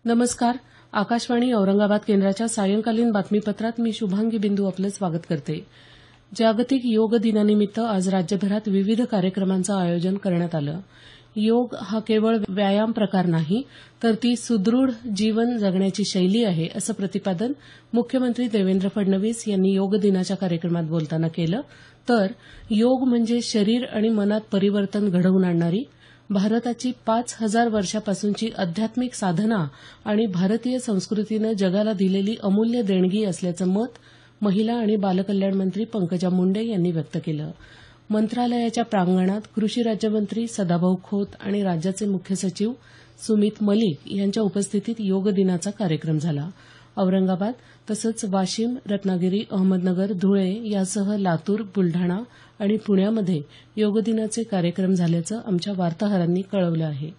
नमस्कार. आकाशवाणी औरंगाबाद केंद्राच्या सायंकालीन बातमीपत्रात मी शुभांगी बिंदू आपलं स्वागत करते. जागतिक योग दिनानिमित्त आज राज्यभरात विविध कार्यक्रमांचं आयोजन करण्यात आलं. योग हा केवळ व्यायाम प्रकार नाही, तर ती सुदृढ जीवन जगण्याची शैली आहे, असं प्रतिपादन मुख्यमंत्री देवेंद्र फडणवीस यांनी योग दिनाच्या कार्यक्रमात बोलताना केलं. तर योग म्हणजे शरीर आणि मनात परिवर्तन घडवून आणणारी भारताची 5,000 वर्षापासूनची आध्यात्मिक साधना आणि भारतीय संस्कृतीनं जगाला दिलेली अमूल्य देणगी असल्याचं मत महिला आणि बालकल्याण मंत्री पंकजा मुंडे यांनी व्यक्त केलं. मंत्रालयाच्या प्रांगणात कृषी राज्यमंत्री सदाभाऊ खोत आणि राज्याचे मुख्य सचिव सुमित मलिक यांच्या उपस्थितीत योग दिनाचा कार्यक्रम झाला. औरंगाबाद तसंच वाशिम, रत्नागिरी, अहमदनगर, धुळे यासह लातूर, बुलढाणा आणि पुण्यामध्ये योग दिनाचे कार्यक्रम झाल्याचं आमच्या वार्ताहरांनी कळवलं आहे.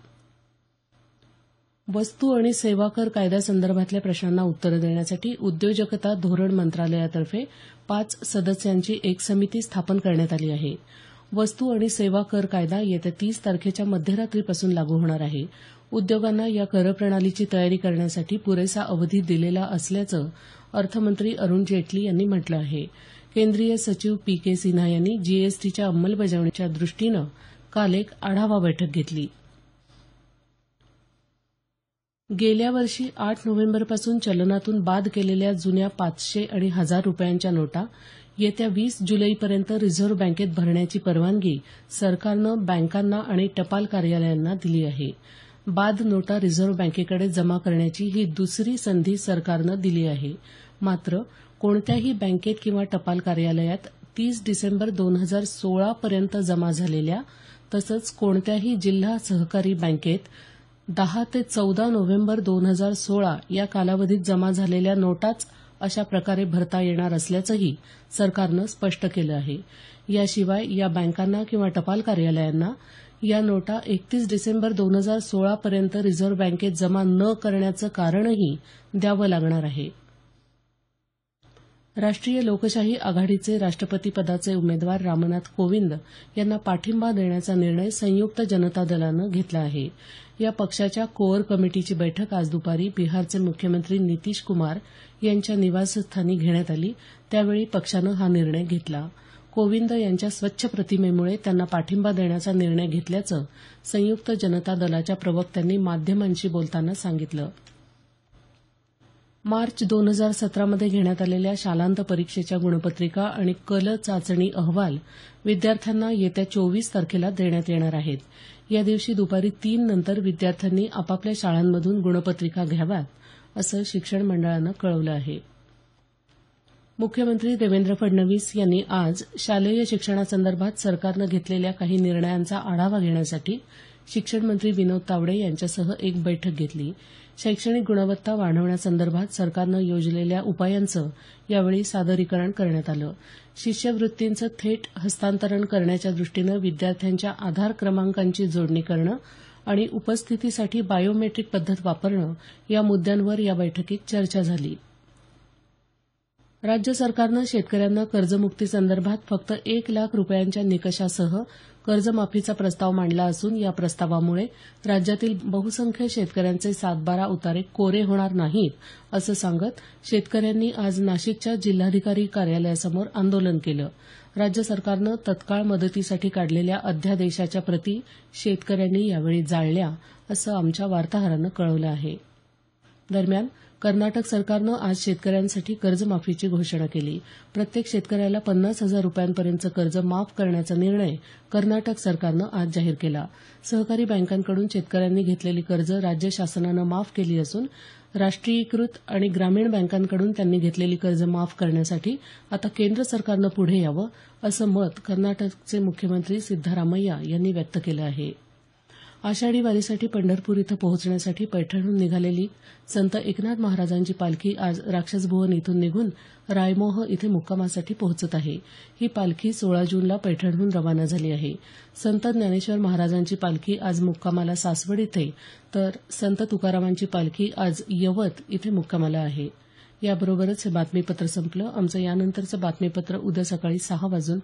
वस्तू आणि सेवा कर कायद्यासंदर्भातल्या प्रश्नांना उत्तरं देण्यासाठी उद्योजकता धोरण मंत्रालयातर्फे 5 सदस्यांची एक समिती स्थापन करण्यात आली आहे. वस्तू आणि सेवा कर कायदा येत्या 30 तारखेच्या मध्यरात्रीपासून लागू होणार आहे. उद्योगांना या करप्रणालीची तयारी करण्यासाठी पुरेसा अवधी दिलेला असल्याचं अर्थमंत्री अरुण जेटली यांनी म्हटलं आहे. केंद्रीय सचिव पी.के. सिन्हा यांनी जीएसटीच्या अंमलबजावणीच्या दृष्टीनं काल एक आढावा बैठक घेतली. गेल्या वर्षी 8 नोव्हेंबरपासून चलनातून बाद केलेल्या जुन्या 500 आणि 1000 रुपयांच्या नोटा येत्या 20 जुलैपर्यंत रिझर्व्ह बँकेत भरण्याची परवानगी सरकारनं बँकांना आणि टपाल कार्यालयांना दिली आहे. बाद नोटा रिझर्व्ह बँकेकडे जमा करण्याची ही दुसरी संधी सरकारनं दिली आहे. मात्र कोणत्याही बँकेत किंवा टपाल कार्यालयात 30 डिसेंबर 2016 पर्यंत जमा झालेल्या तसंच कोणत्याही जिल्हा सहकारी बँकेत 10 ते 14 नोव्हेंबर 2016 या कालावधीत जमा झालेल्या नोटाच अशा प्रकारे भरता येणार असल्याचंही सरकारनं स्पष्ट केलं आहे. याशिवाय या बँकांना किंवा टपाल कार्यालयांना या नोटा 31 डिसेंबर 2016 पर्यंत रिझर्व्ह बँकेत जमा न करण्याचं कारणही द्यावं लागणार आहे. राष्ट्रीय लोकशाही आघाडीचे राष्ट्रपतीपदाचे उमेदवार रामनाथ कोविंद यांना पाठिंबा देण्याचा निर्णय संयुक्त जनता दलानं घेतला आहे. या पक्षाच्या कोअर कमिटीची बैठक आज दुपारी बिहारचे मुख्यमंत्री नितीश कुमार यांच्या निवासस्थानी घेण्यात आली. त्यावेळी पक्षानं हा निर्णय घेतला. कोविंद यांच्या स्वच्छ प्रतिमेमुळे त्यांना पाठिंबा देण्याचा निर्णय घेतल्याचं संयुक्त जनता दलाच्या प्रवक्त्यांनी माध्यमांशी बोलताना सांगितलं. मार्च 2017मध्ये घेण्यात आलेल्या शालांत परीक्षेच्या गुणपत्रिका आणि कल चाचणी अहवाल विद्यार्थ्यांना येत्या 24 तारखेला देण्यात येणार आहेत. या दिवशी दुपारी 3 नंतर विद्यार्थ्यांनी आपापल्या शाळांमधून गुणपत्रिका घ्याव्यात, असं शिक्षण मंडळानं कळवलं आहे. मुख्यमंत्री देवेंद्र फडणवीस यांनी आज शालेय शिक्षणासंदर्भात सरकारनं घेतलेल्या काही निर्णयांचा आढावा घेण्यासाठी शिक्षण मंत्री विनोद तावडे यांच्यासह एक बैठक घेतली. शैक्षणिक गुणवत्ता वाढवण्यासंदर्भात सरकारनं योजलेल्या उपायांचं यावेळी सादरीकरण करण्यात आलं. शिष्यवृत्तींचं थेट हस्तांतरण करण्याच्या दृष्टीनं विद्यार्थ्यांच्या आधार क्रमांकांची जोडणी करणं आणि उपस्थितीसाठी बायोमेट्रिक पद्धत वापरणं या मुद्द्यांवर या बैठकीत चर्चा झाली. राज्य सरकारनं शेतकऱ्यांना कर्जमुक्तीसंदर्भात फक्त 1 लाख रुपयांच्या निकषासह कर्जमाफीचा प्रस्ताव मांडला असून या प्रस्तावामुळे राज्यातील बहुसंख्य शेतकऱ्यांचे 7/12 उतारे कोरे होणार नाहीत, असं सांगत शेतकऱ्यांनी आज नाशिकच्या जिल्हाधिकारी कार्यालयासमोर आंदोलन केलं. राज्य सरकारनं तत्काळ मदतीसाठी काढलेल्या अध्यादेशाच्या प्रती शेतकऱ्यांनी यावेळी जाळल्या, असं आमच्या वार्ताहरानं कळवलं आहे. दरम्यान कर्नाटक सरकारनं आज शेतकऱ्यांसाठी कर्जमाफीची घोषणा केली. प्रत्येक शेतकऱ्याला 50,000 रुपयांपर्यंतचं कर्ज माफ करण्याचा निर्णय कर्नाटक सरकारनं आज जाहीर केला. सहकारी बँकांकडून शेतकऱ्यांनी घेतलेली कर्ज राज्य शासनानं माफ केली असून राष्ट्रीयीकृत आणि ग्रामीण बँकांकडून त्यांनी घेतलेली कर्ज माफ करण्यासाठी आता केंद्र सरकारनं पुढे यावं, असं मत कर्नाटकचे मुख्यमंत्री सिद्धरामय्या यांनी व्यक्त केलं आहे. आषाढी वारीसाठी पंढरपूर इथं पोहोचण्यासाठी पैठणहून निघालेली संत एकनाथ महाराजांची पालखी आज राक्षसभुवन इथून निघून रायमोह इथे मुक्कामासाठी पोहोचत आहे. ही पालखी 16 जूनला पैठणहून रवाना झाली आहे. संत ज्ञानेश्वर महाराजांची पालखी आज मुक्कामाला सासवड इथे, तर संत तुकारामांची पालखी आज यवत इथे मुक्कामाला आहे. याबरोबरच हे बातमीपत्र संपलं. आमचं यानंतरचं बातमीपत्र उद्या सकाळी 6:50 वाजून